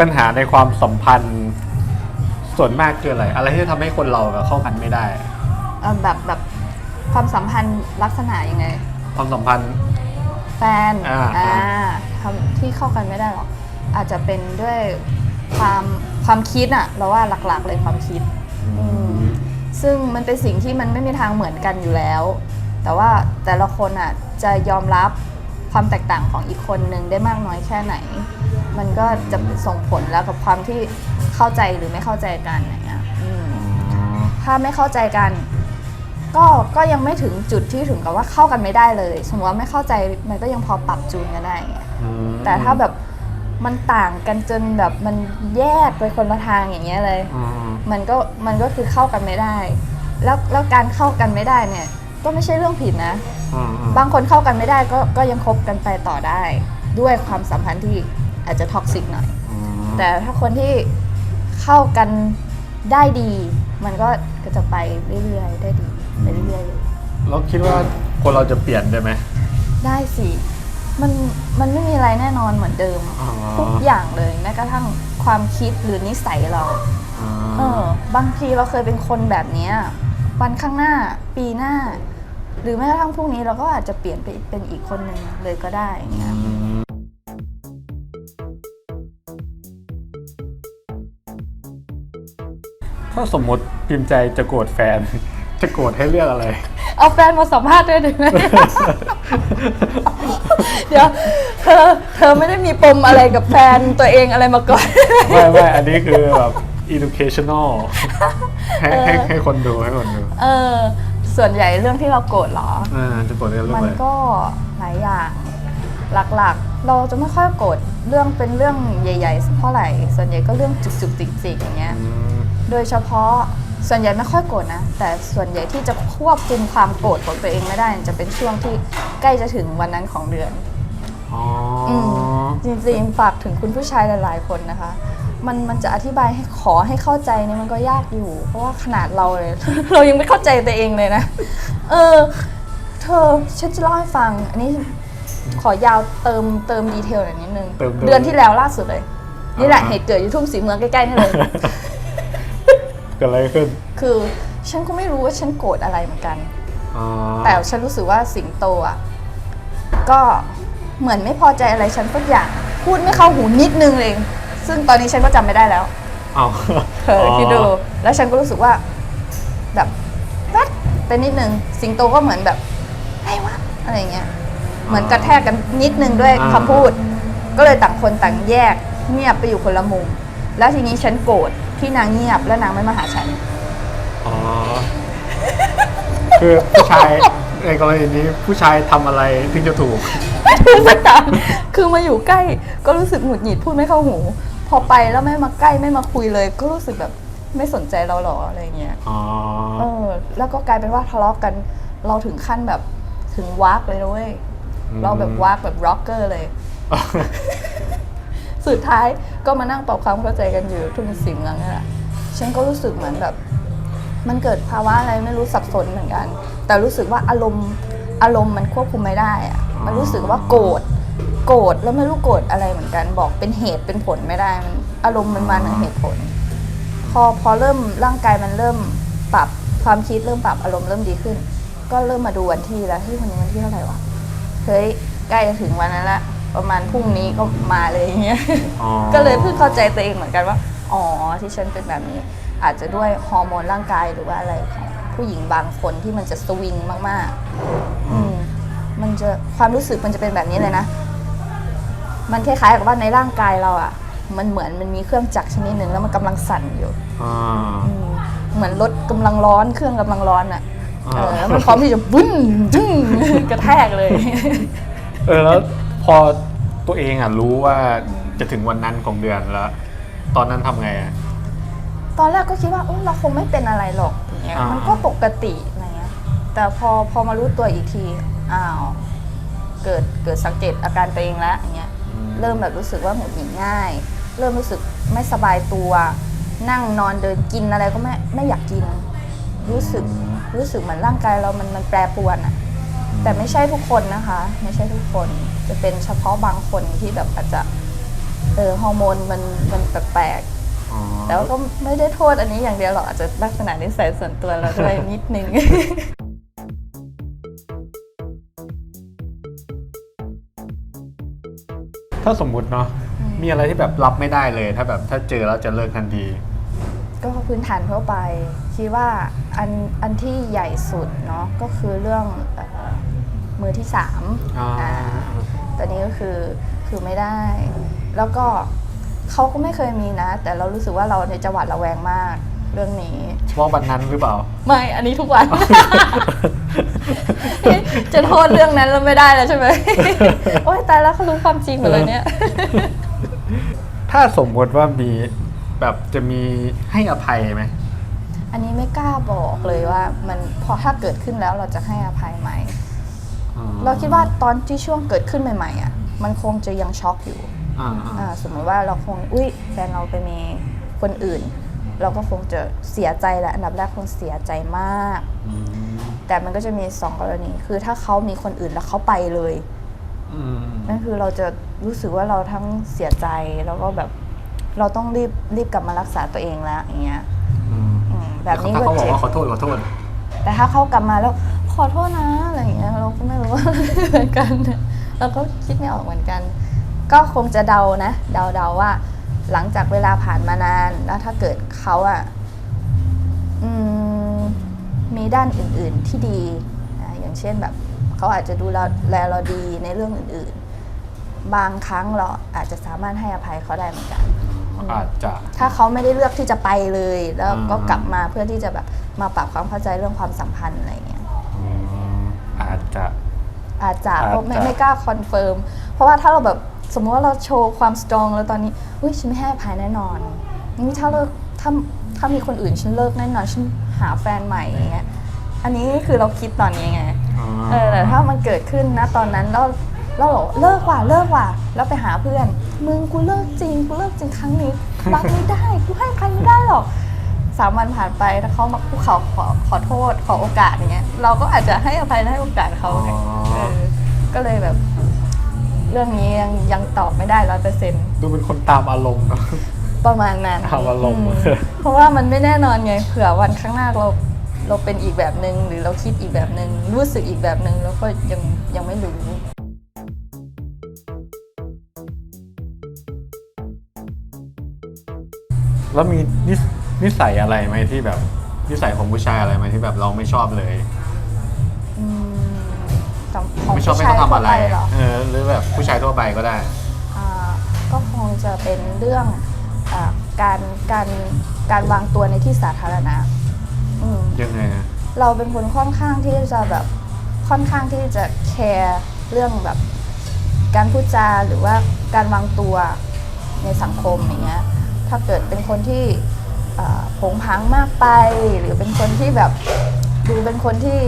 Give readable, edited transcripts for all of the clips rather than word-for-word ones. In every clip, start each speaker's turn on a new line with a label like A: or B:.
A: ปัญหาในความสัมพันธ์ส่วนมากคืออะไรที่ทำให้คนเราเข้ากันไม่ได้
B: แบบความสัมพันธ์ลักษณะยังไง
A: ความสัมพันธ์
B: แฟนทำที่เข้ากันไม่ได้หรอกอาจจะเป็นด้วยความคิดอะเราว่าหลักๆเลยความคิดซึ่งมันเป็นสิ่งที่มันไม่มีทางเหมือนกันอยู่แล้วแต่ว่าแต่ละคนอะจะยอมรับความแตกต่างของอีกคนนึงได้มากน้อยแค่ไหนมันก็จะส่งผลแล้วกับความที่เข้าใจหรือไม่เข้าใจกันอย่างเงี้ยถ้าไม่เข้าใจกันก็ยังไม่ถึงจุดที่ถึงกับว่าเข้ากันไม่ได้เลยสมมติว่าไม่เข้าใจมันก็ยังพอปรับจูนกันได้แต่ถ้าแบบมันต่างกันจนแบบมันแยกไปคนละทางอย่างเงี้ยเลยมันก็คือเข้ากันไม่ได้แล้วการเข้ากันไม่ได้เนี่ยก็ไม่ใช่เรื่องผิดนะบางคนเข้ากันไม่ได้ก็ยังคบกันไปต่อได้ด้วยความสัมพันธ์ที่อาจจะท็อกซิกหน่อยแต่ถ้าคนที่เข้ากันได้ดีมันก็จะไปเรื่อยๆได้ดีไปเรื่อยๆเลย
A: เราคิดว่าคนเราจะเปลี่ยนได้ไหม
B: ได้สิมันไม่มีอะไรแน่นอนเหมือนเดิมทุกอย่างเลยแม้กระทั่งความคิดหรือนิสัยเราบางทีเราเคยเป็นคนแบบนี้วันข้างหน้าปีหน้าหรือแม้กระทั่งพรุ่งนี้เราก็อาจจะเปลี่ยนไปเป็นอีกคนหนึ่งเลยก็ได้อย่างเงี้ย
A: ถ้าสมมติพิมพ์ใจจะโกรธแฟนจะโกรธให้เรื่องอะไร
B: เอาแฟนมาสัมภาษณ์ด้วยได้ไหม เดี๋ยวเธอไม่ได้มีปมอะไรกับแฟนตัวเองอะไรมาก่อน
A: ไม่อันนี้คือแบบ educational ให้คนดู
B: ส่วนใหญ่เรื่องที่เราโกรธหรอ
A: จะโกรธเรื่องอะไร
B: มันก็หลายอย่างหลักๆเราจะไม่ค่อยโกรธเรื่องเป็นเรื่องใหญ่ๆเท่าไหร่ส่วนใหญ่ก็เรื่องจุกๆจิกๆอย่างเงี้ยโดยเฉพาะส่วนใหญ่ไม่ค่อยโกรธนะแต่ส่วนใหญ่ที่จะควบคุมความโกรธของตัวเองไม่ได้จะเป็นช่วงที่ใกล้จะถึงวันนั้นของเดือนจริงๆฝากถึงคุณผู้ชายหลายๆคนนะคะมันจะอธิบายให้ขอให้เข้าใจเนี่ยมันก็ยากอยู่เพราะว่าขนาดเราเลย เรายังไม่เข้าใจตัวเองเลยนะเธอฉันจะเล่าให้ฟังอันนี้ขอยาวเติมดีเทลหน่อยนิดนึงเดือนที่แล้วล่าสุดเลยนี่แหละเหตุเกิดอยู่ทุ่งศรีเมืองใกล้ๆนี่เลย
A: เกิดอะไรขึ้น
B: คือฉันก็ไม่รู้ว่าฉันโกรธอะไรเหมือนกันแต่ฉันรู้สึกว่าสิงโตอ่ะก็เหมือนไม่พอใจอะไรฉันสักอย่างพูดไม่เข้าหูนิดนึงเองซึ่งตอนนี้ฉันก็จำไม่ได้แล้วคิดดูแล้วฉันก็รู้สึกว่าแบบวัดไปนิดนึงสิงโตก็เหมือนแบบไอ้วะอะไรเงี้ยเหมือนกระแทกกันนิดนึงด้วยคำพูดก็เลยต่างคนต่างแยกเงียบไปอยู่คนละมุมแล้วทีนี้ฉันโกรธที่นางเงียบและนางไม่มาหาฉัน
A: คือผู้ชายในกรณีนี้ผู้ชายทำอะไรถึงจะถูก
B: สักอย่างคือมาอยู่ใกล้ก็รู้สึกหงุดหงิดพูดไม่เข้าหูพอไปแล้วไม่มาใกล้ไม่มาคุยเลยก็รู้สึกแบบไม่สนใจเราหรออะไรเงี้ยแล้วก็กลายเป็นว่าทะเลาะกันเราถึงขั้นแบบถึงวากเลยนะเว้ยเราแบบวากแบบร็อกเกอร์เลยสุดท้ายก็มานั่งปรับความเข้าใจกันอยู่ทุ่งศรีเมืองนี่แหละฉันก็รู้สึกเหมือนแบบมันเกิดภาวะอะไรไม่รู้สับสนเหมือนกันแต่รู้สึกว่าอารมณ์มันควบคุมไม่ได้อะมันรู้สึกว่าโกรธแล้วไม่รู้โกรธอะไรเหมือนกันบอกเป็นเหตุเป็นผลไม่ได้มันอารมณ์มันมาเหนือเหตุผลพอเริ่มร่างกายมันเริ่มปรับความคิดเริ่มปรับอารมณ์เริ่มดีขึ้นก็เริ่มมาดูวันที่แล้วที่วันที่เท่าไหร่วะเฮ้ยใกล้จะถึงวันนั้นละประมาณพรุ่งนี้ก็มาเลยอย่างเงี้ยก็เลยเพิ่งเข้าใจตัวเองเหมือนกันว่าอ๋อที่ฉันเป็นแบบนี้อาจจะด้วยฮอร์โมนร่างกายหรือว่าอะไรของผู้หญิงบางคนที่มันจะสวิงมากๆมันจะความรู้สึกมันจะเป็นแบบนี้เลยนะมันคล้ายๆกับว่าในร่างกายเราอ่ะมันเหมือนมันมีเครื่องจักรชนิดหนึ่งแล้วมันกำลังสั่นอยู่เหมือนรถกำลังร้อนเครื่องกำลังร้อนอ่ะแล้วมันพร้อมที่จะบึ้นจึ้งกระแทกเลย
A: แล้วพอตัวเองรู้ว่าจะถึงวันนั้นของเดือนแล้วตอนนั้นทำไง
B: ตอนแรกก็คิดว่าเราคงไม่เป็นอะไรหรอกอย่างเงี้ยมันก็ปกติอะไรเงี้ยแต่พอมารู้ตัวอีกทีเกิดสังเกตอาการตัวเองแล้วอย่างเงี้ยเริ่มแบบรู้สึกว่าหงุดหงิดง่ายเริ่มรู้สึกไม่สบายตัวนั่งนอนเดินกินอะไรก็ไม่อยากกินรู้สึกเหมือนร่างกายเรามันแปรปรวนอ่ะแต่ไม่ใช่ทุกคนนะคะไม่ใช่ทุกคนจะเป็นเฉพาะบางคนที่แบบอาจจะ ฮอร์โมนมันแปลกๆแต่ว่าก็ไม่ได้โทษอันนี้อย่างเดียวหรอกอาจจะลักษณะนิสัยส่วนตัวเราด้วยนิดนึง
A: ถ้าสมมุติเนาะมีอะไรที่แบบรับไม่ได้เลยถ้าเจอแล้วจะเลิกทันที
B: ก็พื้นฐานทั่วไปคิดว่าอันที่ใหญ่สุดเนาะก็คือเรื่องมือที่3ตอนนี้ก็คือไม่ได้ แล้วก็เขาก็ไม่เคยมีนะ แต่เรารู้สึกว่าเราในจังหวัดระแวงมากเรื่องนี้
A: เฉพาะวันนั้นหรือเปล่า
B: ไม่อันนี้ทุกวัน จะโทษเรื่องนั้นแล้วไม่ได้แล้วใช่ไหม โอ๊ยตายแล้วเขารู้ความจริงหมดเลยเนี่ย
A: ถ้าสมมติว่ามีแบบจะมีให้อภัยไหม
B: อันนี้ไม่กล้าบอกเลยว่ามันพอถ้าเกิดขึ้นแล้วเราจะให้อภัยไหมเราคิดว่าตอนที่ช่วงเกิดขึ้นใหม่ๆอ่ะมันคงจะยังช็อกอยู่สมมติว่าเราคงแฟนเราไปมีคนอื่นเราก็คงจะเสียใจแหละอันดับแรกคงเสียใจมากแต่มันก็จะมี2 กรณีคือถ้าเขามีคนอื่นแล้วเขาไปเลยนั่นคือเราจะรู้สึกว่าเราทั้งเสียใจแล้วก็แบบเราต้องรีบกลับมารักษาตัวเองแล้วอย่างเงี้ยแบบนี้ก็
A: เจ็บเขาบอกว่าขอโทษ
B: แต่ถ้าเขากลับมาแล้วขอโทษนะอะไรอย่างเงี้ยเราก็ไม่รู้ว่าเหมือนกันเราก็คิดไม่ออกเหมือนกันก็คงจะเดานะเดาว่าหลังจากเวลาผ่านมานานแล้วถ้าเกิดเขามีด้านอื่นๆที่ดีอย่างเช่นแบบเขาอาจจะดูแลเราดีในเรื่องอื่นๆบางครั้งเราอาจจะสามารถให้อภัยเขาได้เหมือนกัน
A: อาจจะ
B: ถ้าเขาไม่ได้เลือกที่จะไปเลยแล้วก็กลับมาเพื่อที่จะแบบมาปรับความเข้าใจเรื่องความสัมพันธ์อะไรเงี้ย
A: อาจจะ
B: ไม่กล้าคอนเฟิร์มเพราะว่าถ้าเราแบบสมมติว่าเราโชว์ความสตรองแล้วตอนนี้ฉันไม่ให้อภัยแน่นอนนี่ถ้ามีคนอื่นฉันเลิกแน่นอนฉันหาแฟนใหม่อย่างเงี้ยอันนี้คือเราคิดตอนนี้ไงแต่ถ้ามันเกิดขึ้นนะตอนนั้นเราเลิกว่ะแล้วไปหาเพื่อนมึงกูเลิกจริงครั้งนี้รับไม่ได้กูให้ใครไม่ได้หรอก3 วันผ่านไปถ้าเขามาเขาขอโทษขอโอกาสอย่างเงี้ยเราก็อาจจะให้อภัยและให้โอกาสเขาก็เลยแบบเรื่องนี้ยังตอบไม่ได้100%
A: ดูเป็นคนตามอารมณ์เนาะ
B: ประมาณนั้น
A: ตามอารมณ์
B: เพราะว่ามันไม่แน่นอนไงเผื่อวันข้างหน้าเราเป็นอีกแบบนึงหรือเราคิดอีกแบบนึงรู้สึกอีกแบบนึงแล้วก็ยังไม่รู้
A: แล้วมีนิสัยอะไรไหมที่แบบนิสัยของผู้ชายอะไรไหมที่แบบเราไม่ชอบเลยไม่ชอบไม่ต้องทำอะไรหรือแบบผู้ชายทั่วไปก็ได้
B: ก็คงจะเป็นเรื่องการวางตัวในที่สาธารณะ
A: ยังไง
B: เราเป็นคนค่อนข้างที่จะแบบค่อนข้างที่จะแคร์เรื่องแบบการพูดจาหรือว่าการวางตัวในสังคมอย่างเงี้ยถ้าเกิดเป็นคนที่ผงผางมากไปหรือเป็นคนที่แบบดูเป็นคนที่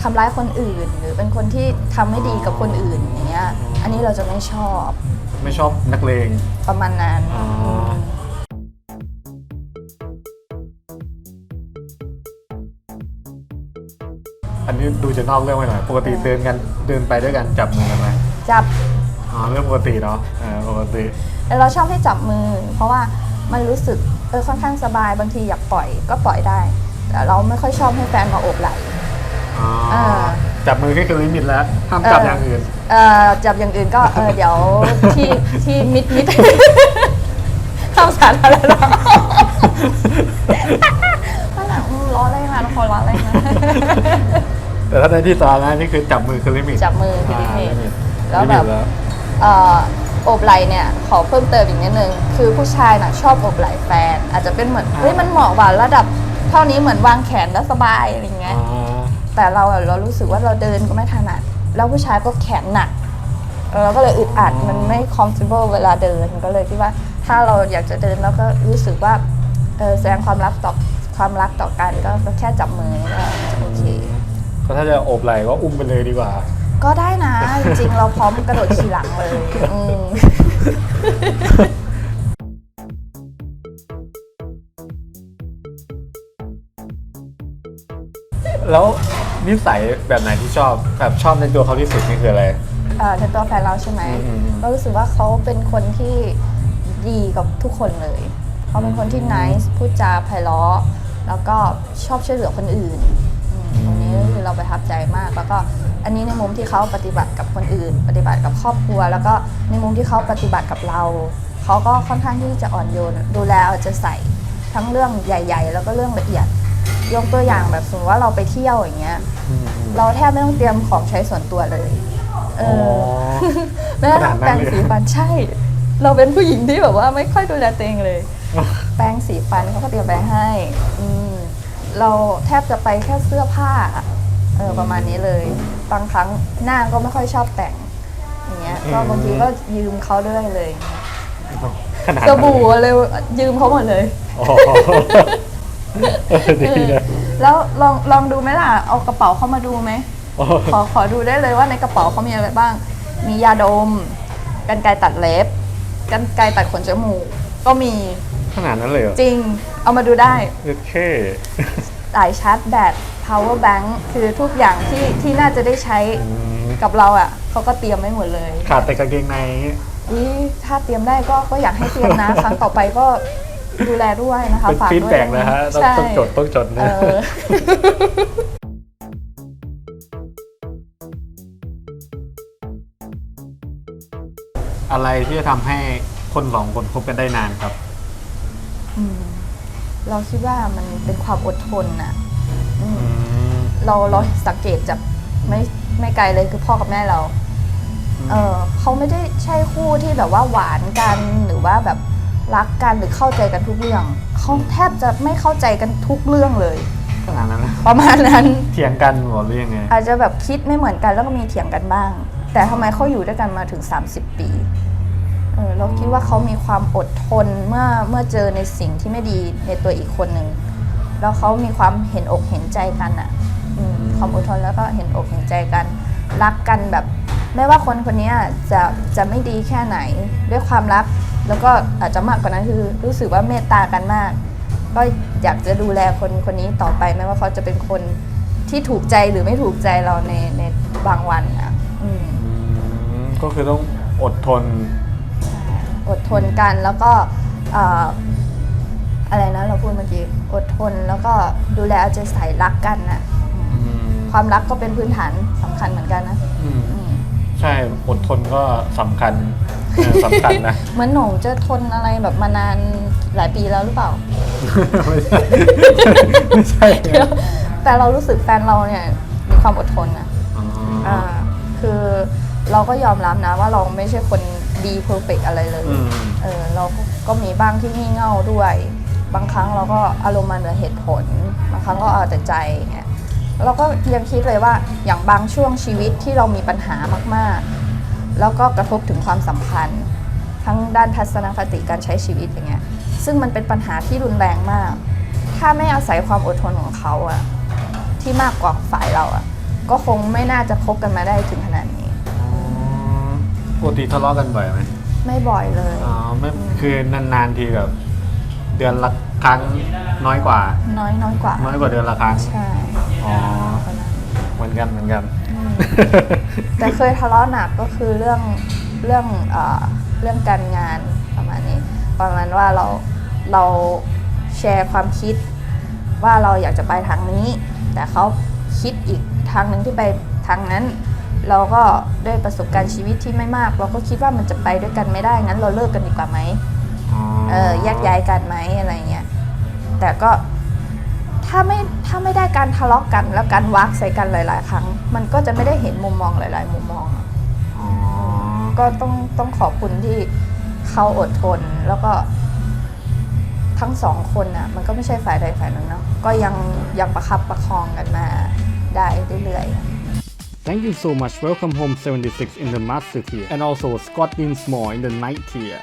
B: ทำร้ายคนอื่นหรือเป็นคนที่ทำไม่ดีกับคนอื่นอย่างเงี้ยอันนี้เราจะไม่ชอบ
A: นักเลง
B: ประมาณนั้น
A: อันนี้ดูจะนอกเรื่องไปหน่อยปกติเดินไปด้วยกันจับมือกันไหม
B: จับ
A: เรื่องปกติเนาะปกติ
B: แต่เราชอบให้จับมือเพราะว่ามันรู้สึกค่อนข้างสบายบางทีอยากปล่อยก็ปล่อยได้แต่เราไม่ค่อยชอบให้แฟนมาโอบไหล่
A: จับมือแค่คือลิมิตแล้วห้ามจับอย่างอื่น
B: จับอย่างอื่นก็เดี๋ยวที่มิดเข้าสารแล้วล้ออะไรมาขอล้ออะไรมา
A: แต่ถ้าในที่สาธารณะนี่คือจับมือคือลิมิต
B: จับมือคือลิมิตแล้วแบบโอบไหล่เนี่ยขอเพิ่มเติมอีกนิดนึงคือผู้ชายน่ะชอบโอบไหล่แฟนอาจจะเป็นเหมือนมันเหมาะกว่าระดับเท่านี้เหมือนวางแขนแล้วสบายอะไรเงี้ยแต่เรารู้สึกว่าเราเดินก็ไม่ถนัดแล้วผู้ชายก็แขนหนักเราก็เลยอึดอัดมันไม่ comfortable เวลาเดินก็เลยคิดว่าถ้าเราอยากจะเดินแล้วก็รู้สึกว่าแสดงความรักต่อกันก็แค่จับมือก็โอเค
A: ก็ถ้าจะโอบไหล่ก็อุ้มไปเลยดีกว่า
B: ก็ได้นะจริงๆเราพร้อมกระโดดขี่หลังเลย
A: แล้วนิสัยแบบไหนที่ชอบแบบชอบในตัวเขาที่สุดนี่คืออะไร
B: ในตัวแฟนเราใช่ไหมเรารู้สึกว่าเขาเป็นคนที่ ดีกับทุกคนเลยเขาเป็นคนที่ nice พูดจาไพเราะแล้วก็ชอบช่วยเหลือคนอื่นตรงนี้คือเราประทับใจมากแล้วก็อันนี้ในมุมที่เขาปฏิบัติกับคนอื่น ปฏิบัติกับครอบครัว แล้วก็ในมุมที่เขาปฏิบัติกับเราเขาก็ค่อนข้างที่จะอ่อนโยนดูแลเอาใจใส่ทั้งเรื่องใหญ่ๆแล้วก็เรื่องละเอียดยกตัวอย่างแบบสมมติว่าเราไปเที่ยวอย่างเงี้ยเราแทบไม่ต้องเตรียมของใช้ส่วนตัวเลยแม้กระทั่งแปรงสีฟันใช่เราเป็นผู้หญิงที่แบบว่าไม่ค่อยดูแลตัวเองเลยแปรงสีฟันเขาก็เตรียมไปให้เราแทบจะไปแค่เสื้อผ้าประมาณนี้เลยบางครั้งหน้าก็ไม่ค่อยชอบแต่งอย่างเงี้ยก็บางทีก็ยืมเขาด้วยเลยสบู่อะไรยืมเขาหมดเลยแล้วลองดูไหมล่ะเอากระเป๋าเข้ามาดูไหมขอดูได้เลยว่าในกระเป๋าเขามีอะไรบ้างมียาดมกรรไกรตัดเล็บกรรไกรตัดขนจมูกก็มี
A: ขนาดนั้นเลยเหรอ
B: จริงเอามาดูได้
A: โอเค
B: สายชาร์จแบต power bank คือทุกอย่างที่น่าจะได้ใช้กับเราอ่ะเขาก็เตรียมไว้หมดเลย
A: ขาดแต่กางเกงใน
B: ถ้าเตรียมได้ก็อยากให้เตรียมนะ ครั้งต่อไปก็ดูแลด้วยนะคะ
A: ฝากด้วยฟีดแบ็กนะฮะต้องจดนะอะไรที่จะทำให้คนสองคนคบกันได้นานครับ
B: เราคิดว่ามันเป็นความอดทนน่ะเราสังเกตจากไม่ไกลเลยคือพ่อกับแม่เราเขาไม่ได้ใช่คู่ที่แบบว่าหวานกันหรือว่าแบบรักกันหรือเข้าใจกันทุกเรื่องเขาแทบจะไม่เข้าใจกันทุกเรื่องเลย
A: ประมาณ
B: นั้น
A: เถียงกันหรือยังไง
B: อาจจะแบบคิดไม่เหมือนกันแล้วก็มีเถียงกันบ้างแต่ทำไมเขาอยู่ด้วยกันมาถึง30 ปีเราคิดว่าเขามีความอดทนเมื่อเจอในสิ่งที่ไม่ดีในตัวอีกคนหนึ่งแล้วเขามีความเห็นอกเห็นใจกันอ่ะความอดทนแล้วก็เห็นอกเห็นใจกันรักกันแบบไม่ว่าคนนี้จะไม่ดีแค่ไหนด้วยความรักแล้วก็อาจจะมากกว่านั้นคือรู้สึกว่าเมตตากันมากก็อยากจะดูแลคนนี้ต่อไปไม่ว่าเขาจะเป็นคนที่ถูกใจหรือไม่ถูกใจเราในบางวันอ่ะ
A: ก็คือต้องอดทน
B: กันแล้วก็อะไรนะเราพูดเมื่อกี้อดทนแล้วก็ดูแลเอาใจใส่รักกันนะความรักก็เป็นพื้นฐานสำคัญเหมือนกันนะ
A: ใช่อดทนก็สำคัญนะ
B: เหมือนหนูจะทนอะไรแบบมานานหลายปีแล้วหรือเปล่า
A: ไม่ใช่
B: แต่เรารู้สึกแฟนเราเนี่ยมีความอดทนนะคือเราก็ยอมรับนะว่าเราไม่ใช่คนดีเพอร์เฟกต์อะไรเลยเราก็มีบ้างที่งี่เง่าด้วยบางครั้งเราก็อารมณ์มาเหนือเหตุผลบางครั้งก็เอาแต่ใจเงี้ยเราก็ยังคิดเลยว่าอย่างบางช่วงชีวิตที่เรามีปัญหามากๆแล้วก็กระทบถึงความสัมพันธ์ทั้งด้านทัศนคติการใช้ชีวิตอย่างเงี้ยซึ่งมันเป็นปัญหาที่รุนแรงมากถ้าไม่อาศัยความอดทนของเขาอะที่มากกว่าฝ่ายเราอะก็คงไม่น่าจะคบกันมาได้ถึงขนาดนี้
A: ปกติทะเลาะกันบ่อยไหม
B: ไม่บ่อยเลย
A: ไม่คือนานๆทีแบบเดือนละครั้งน้อยกว่า
B: น้อยกว่า
A: เดือนละครั้ง
B: ใช่
A: เหมือนกัน
B: แต่เคยทะเลาะหนักก็คือเรื่องการงานประมาณนี้ประมาณว่าเราแชร์ความคิดว่าเราอยากจะไปทางนี้แต่เขาคิดอีกทางนึงที่ไปทางนั้นเราก็ด้วยประสบการณ์ชีวิตที่ไม่มากเราก็คิดว่ามันจะไปด้วยกันไม่ได้งั้นเราเลิกกันดีกว่าไหมแยกย้ายกันไหมอะไรเงี้ยแต่ก็ถ้าไม่ได้การทะเลาะกันแล้วการวักใส่กันหลายๆครั้งมันก็จะไม่ได้เห็นมุมมองหลายๆมุมมองก็ต้องขอบคุณที่เขาอดทนแล้วก็ทั้งสองคนน่ะมันก็ไม่ใช่ฝ่ายใดฝ่ายหนึ่งเนาะก็ยังประคับประคองกันมาได้เรื่อยๆ
A: Thank you so much. Welcome home 76 in the master tier and also Scott Dinsmore in the night tier.